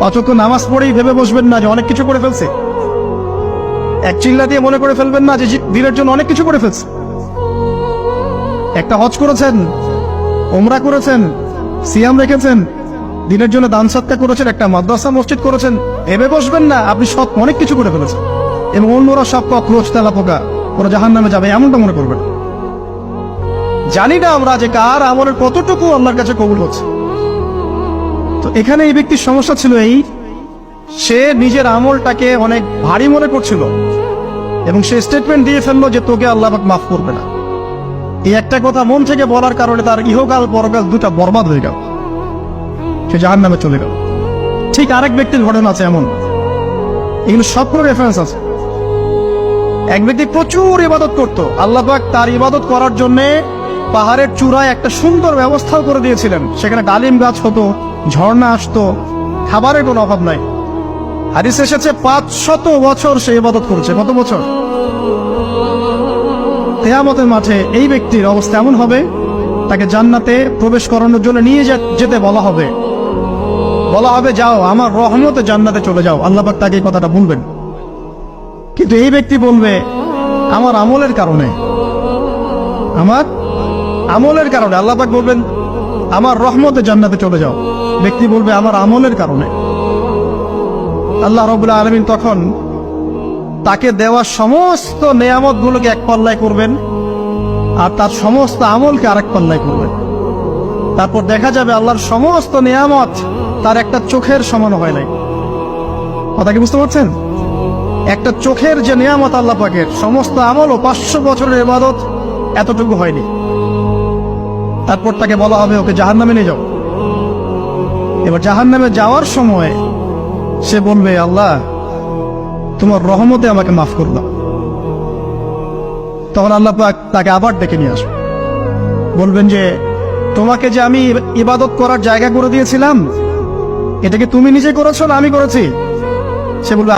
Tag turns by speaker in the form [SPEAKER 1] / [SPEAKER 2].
[SPEAKER 1] অচক্ষ নামাজ পড়েই ভেবে বসবেন না যে অনেক কিছু করে ফেলছে। এক চিল্লা দিয়ে মনে করে ফেলবেন না যে দিনের জন্য অনেক কিছু করে ফেলছে। একটা হজ করেছেন, ওমরা করেছেন, সিয়াম রেখেছেন, দিনের জন্য দান সৎকার করেছেন, একটা মাদ্রাসা মসজিদ করেছেন, ভেবে বসবেন না আপনি সব অনেক কিছু করে ফেলেছেন এবং অন্যরা সব কক্রোচ তেলা পোকা ওরা জাহান্নামে যাবে, এমনটা মনে করবেন। জানি না আমরা যে কার আমলের কতটুকু আল্লাহর কাছে কবুল হচ্ছে। তো এখানে এই ব্যক্তির সমস্যা ছিল এই, সে নিজের আমলটাকে অনেক ভারী মনে করছিল এবং সে স্টেটমেন্ট দিয়ে ফেললো যে তোকে আল্লাহ পাক মাফ করবে না। এই একটা কথা মন থেকে বলার কারণে তার ইহকাল পরকাল দুটা বরবাদ হয়ে গেল, সে জাহান্নামে চলে গেল। ঠিক আরেক ব্যক্তির ঘটনা আছে এমন, এগুলো সবগুলো রেফারেন্স আছে। এক ব্যক্তি প্রচুর ইবাদত করত, আল্লাহ পাক তার ইবাদত করার জন্য পাহাড়ের চূড়ায় একটা সুন্দর ব্যবস্থাও করে দিয়েছিলেন। সেখানে ডালিম গাছ হতো, ঝর্ণা আসতো, খাবারের কোনো অভাব নাই। হাদিসে এসেছে 500 বছর সে ইবাদত করেছে। কত বছর? কিয়ামতের মাঠে এই ব্যক্তির অবস্থা এমন হবে, তাকে জান্নাতে প্রবেশ করানোর জন্য নিয়ে যেতে বলা হবে যাও আমার রহমতে জান্নাতে চলে যাও। আল্লাহ পাক তাকে এই কথাটা বলবেন, কিন্তু এই ব্যক্তি বলবে আমার আমলের কারণে আল্লাহ পাক বলবেন আমার রহমতে জান্নাতে চলে যাও। ব্যক্তি বলবে আমার আমলের কারণে। আল্লাহ রাব্বুল আলামিন তখন তাকে দেওয়া সমস্ত নেয়ামত গুলোকে এক পাল্লায় করবেন আর তার সমস্ত আমলকে আরেক পাল্লায় করবেন। তারপর দেখা যাবে আল্লাহর সমস্ত নেয়ামত তার একটা চোখের সমান হয় নাই। কথা কি বুঝতে পারছেন? একটা চোখের যে নেয়ামত আল্লাহ পাকের, সমস্ত আমল ও 500 বছরের ইবাদত এতটুকু হয়নি। তারপর তাকে বলা হবে ওকে জাহান্নামে নিয়ে যাও। এবার জাহান্নামে যাওয়ার সময় সে বলবে আল্লাহ তোমার রহমতে আমাকে মাফ করো। তখন আল্লাহ পাক তাকে আবার ডেকে নিয়ে আসবে, বলবেন যে তোমাকে যে আমি ইবাদত করার জায়গা করে দিয়েছিলাম, এটা কি তুমি নিজে করেছো না আমি করেছি? সে বলবে